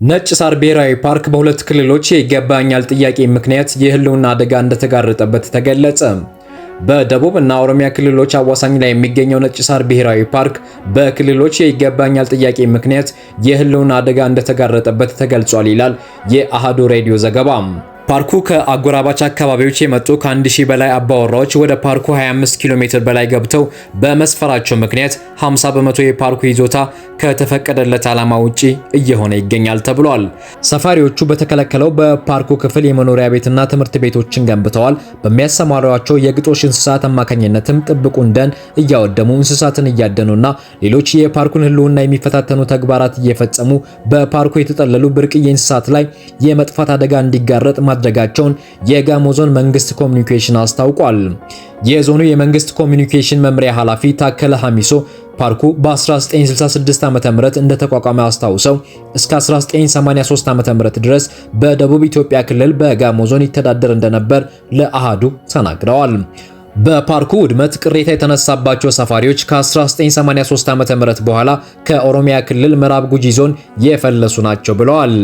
ነጭ ሳር ብሔራዊ ፓርክ በሁለት ክልሎች የይገባኛል ጥያቄ ምክንያት የህልውና አደጋ እንደተጋረጠበት ተገለጸ። በደቡብ እና ኦሮሚያ ክልሎች አዋሳኝ ላይ የሚገኘው ነጭ ሳር ብሔራዊ ፓርክ በክልሎች የይገባኛል ጥያቄ ምክንያት የህልውና አደጋ እንደተጋረጠበት ተገልጿል ይላል የአሃዱ ሬዲዮ ዘገባ። ፓርኩ ከአጎራባች አካባቢዎች የመጡ ከ1000 በላይ አባወራዎች ወደ ፓርኩ 25 ኪሎ ሜትር በላይ ገብተው በመስፈራቸው ምክንያት 50 በመቶ የፓርኩ ይዞታ ከተፈቀደለት ዓላማ ውጪ እየሆነ ይገኛል ተብሏል። ሰፋሪዎቹ በተከለከለው በፓርኩ ክፍል የመኖሪያ ቤትና ትምህርት ቤቶችን ገንብተዋል። በሚያሰማሯቸው የግጦሽ እንስሳት አማካኝነትም ጥብቁን ደን እያወደሙ እንስሳትን እያደኑና ሌሎች የፓርኩን ህልውና የሚፈታተኑ ተግባራት እየፈጸሙ በፓርኩ የተጠለሉ ብርቅዬ እንስሳት ላይ የመጥፋት አደጋ እንዲጋረጥ ማድረጋቸውን የጋሞ ዞን መንግስት ኮሚኒኬሽን አስታውቋል። የዞኑ የመንግስት ኮሚኒኬሽን መምሪያ ኃላፊ ታከለ ሐሚሶ ፓርኩ በ1966 ዓ.ም እንደተቋቋመ አስታውሰው እስከ 1983 ዓ.ም ድረስ በደቡብ ኢትዮጵያ ክልል በጋሞ ዞን ይተዳደር እንደነበር ለአሃዱ ተናግረዋል። በፓርኩ ውድመት ቅሬታ የተነሳባቸው ሰፋሪዎች ከ1983 ዓ.ም በኋላ ከኦሮሚያ ክልል ምዕራብ ጉጂ ዞን የፈለሱ ናቸው ብለዋል።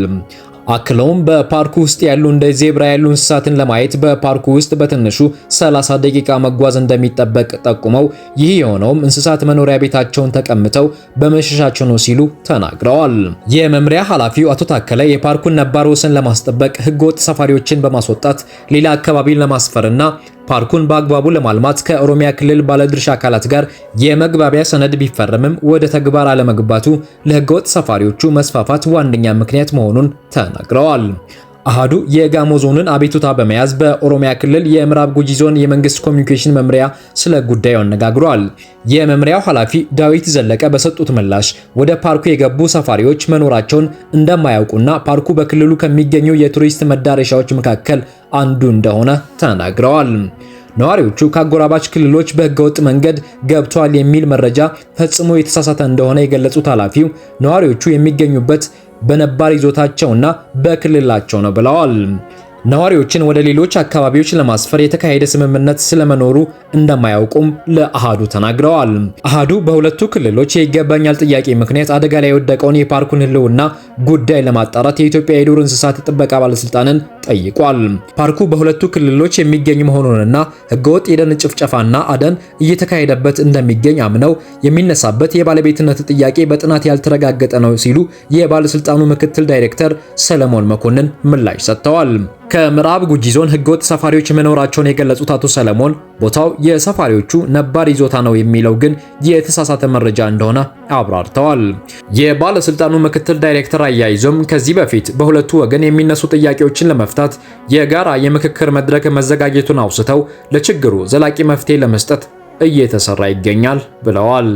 አክለውም በፓርኩ ውስጥ ያሉ እንደ ዜብራ ያሉ እንስሳትን ለማየት በፓርኩ ውስጥ በትንሹ 30 ደቂቃ መጓዝ እንደሚጠበቅ ጠቁመው ይህ የሆነውም እንስሳት መኖሪያ ቤታቸውን ተቀምጠው በመሸሻቸው ነው ሲሉ ተናግረዋል። የመምሪያ ኃላፊው አቶ ታከለ የፓርኩን ነባር ወሰን ለማስጠበቅ ህገወጥ ሰፋሪዎችን በማስወጣት ሌላ አካባቢን ለማስፈርና ፓርኩን በአግባቡ ለማልማት ከኦሮሚያ ክልል ባለድርሻ አካላት ጋር የመግባቢያ ሰነድ ቢፈረምም ወደ ተግባር አለመግባቱ ለህገወጥ ሰፋሪዎቹ መስፋፋት ዋነኛ ምክንያት መሆኑን ተናግረዋል። አሃዱ የጋሞ ዞንን አቤቱታ በመያዝ በኦሮሚያ ክልል የምዕራብ ጉጂ ዞን የመንግስት ኮሚኒኬሽን መምሪያ ስለ ጉዳዩ አነጋግሯል። የመምሪያው ኃላፊ ዳዊት ዘለቀ በሰጡት ምላሽ ወደ ፓርኩ የገቡ ሰፋሪዎች መኖራቸውን እንደማያውቁና ፓርኩ በክልሉ ከሚገኙ የቱሪስት መዳረሻዎች መካከል አንዱ እንደሆነ ተናግረዋል። ነዋሪዎቹ ከአጎራባች ክልሎች በህገወጥ መንገድ ገብቷል የሚል መረጃ ፈጽሞ የተሳሳተ እንደሆነ የገለጹት ኃላፊው ነዋሪዎቹ የሚገኙበት በነባር ይዞታቸውና በክልላቸው ነው ብለዋል። ነዋሪዎችን ወደ ሌሎች አካባቢዎች ለማስፈር የተካሄደ ስምምነት ስለመኖሩ እንደማያውቁም ለአሃዱ ተናግረዋል። አሃዱ በሁለቱ ክልሎች የይገባኛል ጥያቄ ምክንያት አደጋ ላይ የወደቀውን የፓርኩን ህልውና ጉዳይ ለማጣራት የኢትዮጵያ የዱር እንስሳት ጥበቃ ባለስልጣንን ጠይቋል። ፓርኩ በሁለቱ ክልሎች የሚገኝ መሆኑንና ህገወጥ የደን ጭፍጨፋና አደን እየተካሄደበት እንደሚገኝ አምነው የሚነሳበት የባለቤትነት ጥያቄ በጥናት ያልተረጋገጠ ነው ሲሉ የባለስልጣኑ ምክትል ዳይሬክተር ሰለሞን መኮንን ምላሽ ሰጥተዋል። ከምዕራብ ጉጂ ዞን ህገወጥ ሰፋሪዎች መኖራቸውን የገለጹት አቶ ሰለሞን ቦታው የሰፋሪዎቹ ነባር ይዞታ ነው የሚለው ግን የተሳሳተ መረጃ እንደሆነ አብራርተዋል። የባለስልጣኑ ምክትል ዳይሬክተር አያይዞም ከዚህ በፊት በሁለቱ ወገን የሚነሱ ጥያቄዎችን ለመፍታት የጋራ የምክክር መድረክ መዘጋጀቱን አውስተው ለችግሩ ዘላቂ መፍትሄ ለመስጠት እየተሰራ ይገኛል ብለዋል።